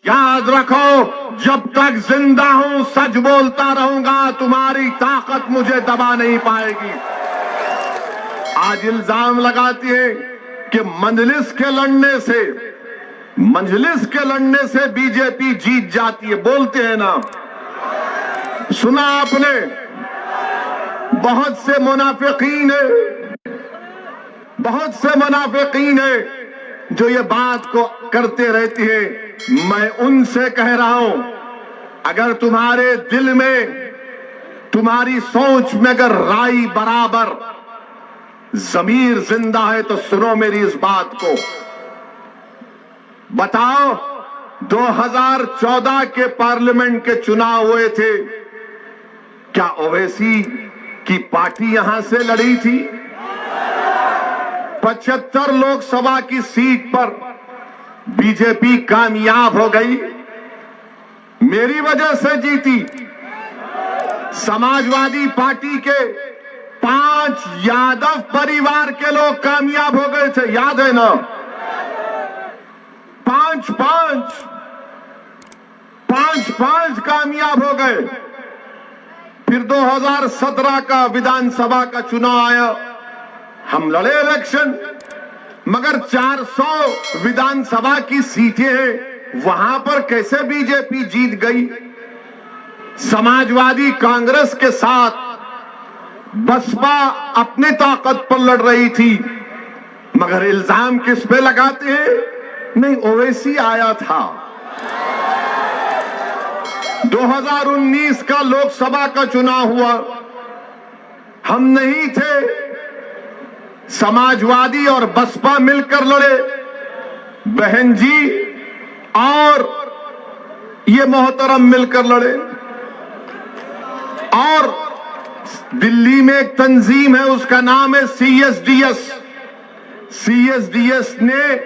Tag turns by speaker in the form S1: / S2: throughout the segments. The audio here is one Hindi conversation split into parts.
S1: याद रखो, जब तक जिंदा हूं सच बोलता रहूंगा, तुम्हारी ताकत मुझे दबा नहीं पाएगी। आज इल्जाम लगाती है कि मजलिस के लड़ने से बीजेपी जीत जाती है। बोलते हैं ना, सुना आपने, बहुत से मुनाफिकीन है जो ये बात को करते रहती है। मैं उनसे कह रहा हूं, अगर तुम्हारे दिल में, तुम्हारी सोच में अगर राई बराबर, ज़मीर जिंदा है तो सुनो मेरी इस बात को। बताओ, 2014 के पार्लियामेंट के चुनाव हुए थे, क्या ओवैसी की पार्टी यहां से लड़ी थी? 75 लोकसभा की सीट पर बीजेपी कामयाब हो गई, मेरी वजह से जीती। समाजवादी पार्टी के 5 यादव परिवार के लोग कामयाब हो गए थे, याद है ना? 5 कामयाब हो गए। फिर 2017 का विधानसभा का चुनाव आया, हम लड़े इलेक्शन, मगर 400 विधानसभा की सीटें हैं, वहां पर कैसे बीजेपी जीत गई? समाजवादी कांग्रेस के साथ बसपा अपनी ताकत पर लड़ रही थी, मगर इल्जाम किस पे लगाते हैं? नहीं, ओवैसी आया था। 2019 का लोकसभा का चुनाव हुआ, हम नहीं थे, समाजवादी और बसपा मिलकर लड़े, बहन जी और ये मोहतरम मिलकर लड़े। और दिल्ली में एक तंजीम है, उसका नाम है CSDS। CSDS ने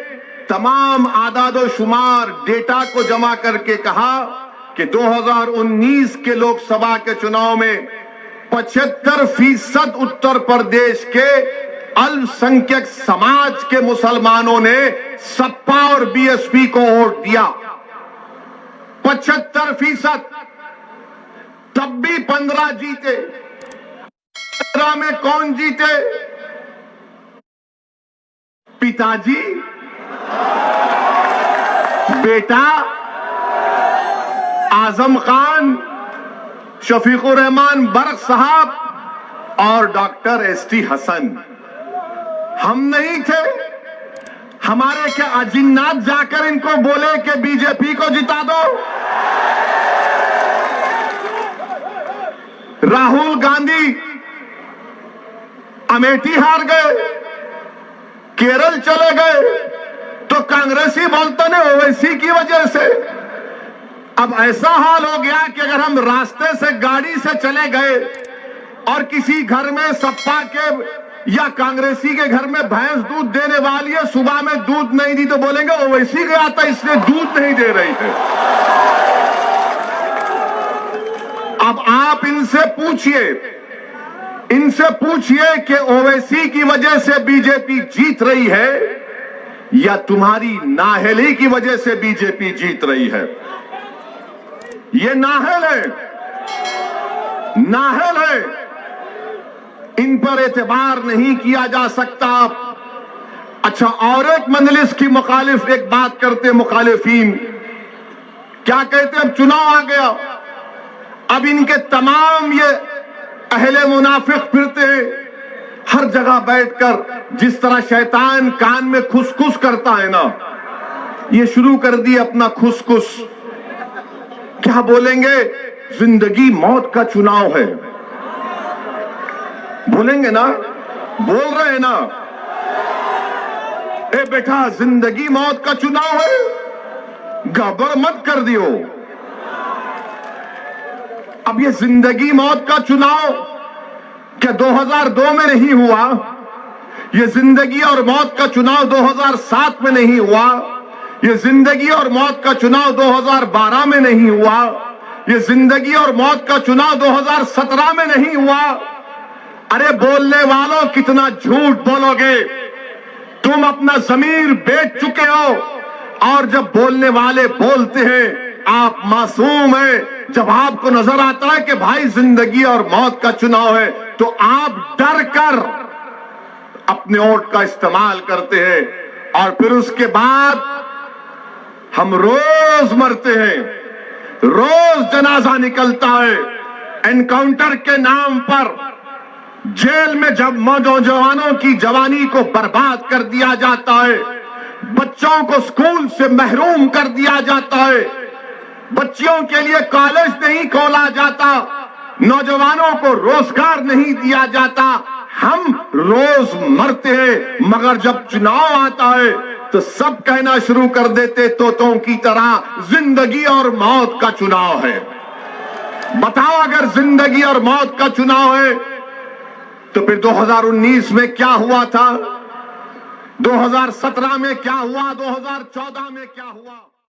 S1: तमाम आदादो शुमार डेटा को जमा करके कहा कि 2019 के लोकसभा के चुनाव में 75% उत्तर प्रदेश के अल्पसंख्यक समाज के मुसलमानों ने सपा और BSP को वोट दिया। 75%। तब भी 15 जीते। 15 में कौन जीते? पिताजी, बेटा आजम खान, शफीकुर रहमान बर्क साहब और डॉक्टर ST हसन। हम नहीं थे। हमारे क्या अजिन्नात जाकर इनको बोले कि बीजेपी को जिता दो? राहुल गांधी अमेठी हार गए, केरल चले गए, तो कांग्रेसी बोलते ने ओवैसी की वजह से। अब ऐसा हाल हो गया कि अगर हम रास्ते से गाड़ी से चले गए और किसी घर में सपा के या कांग्रेसी के घर में भैंस दूध देने वाली है, सुबह में दूध नहीं दी तो बोलेंगे ओवैसी गया था इसलिए दूध नहीं दे रही है। अब आप इनसे पूछिए कि ओवैसी की वजह से बीजेपी जीत रही है या तुम्हारी नाअहली की वजह से बीजेपी जीत रही है? ये नाअहल है, इन पर एतबार नहीं किया जा सकता। अच्छा, और एक मजलिस की मुखालिफ एक बात करते, मुखालिफीन क्या कहते? अब चुनाव आ गया, अब इनके तमाम ये अहले मुनाफिक फिरते हैं, हर जगह बैठकर जिस तरह शैतान कान में खुसखुस करता है ना, ये शुरू कर दिए अपना खुसखुस। क्या बोलेंगे? जिंदगी मौत का चुनाव है, बोलेंगे ना? बोल रहे हैं ना? ए बेटा, जिंदगी मौत का चुनाव है, गड़बड़ मत कर दियो। अब ये जिंदगी मौत का चुनाव क्या 2002 में नहीं हुआ? ये जिंदगी और मौत का चुनाव 2007 में नहीं हुआ? ये जिंदगी और मौत का चुनाव 2012 में नहीं हुआ? ये जिंदगी और मौत का चुनाव 2017 में नहीं हुआ? अरे बोलने वालों, कितना झूठ बोलोगे? तुम अपना जमीर बेच चुके हो, और जब बोलने वाले बोलते हैं आप मासूम हैं, जब आपको नजर आता है कि भाई जिंदगी और मौत का चुनाव है, तो आप डर कर अपने वोट का इस्तेमाल करते हैं। और फिर उसके बाद हम रोज मरते हैं, रोज जनाजा निकलता है। एनकाउंटर के नाम पर जेल में जब नौजवानों की जवानी को बर्बाद कर दिया जाता है, बच्चों को स्कूल से महरूम कर दिया जाता है, बच्चियों के लिए कॉलेज नहीं खोला जाता, नौजवानों को रोजगार नहीं दिया जाता, हम रोज मरते हैं। मगर जब चुनाव आता है तो सब कहना शुरू कर देते तोतों की तरह, जिंदगी और मौत का चुनाव है। बताओ, अगर जिंदगी और मौत का चुनाव है तो फिर 2019 में क्या हुआ था, 2017 में क्या हुआ, 2014 में क्या हुआ?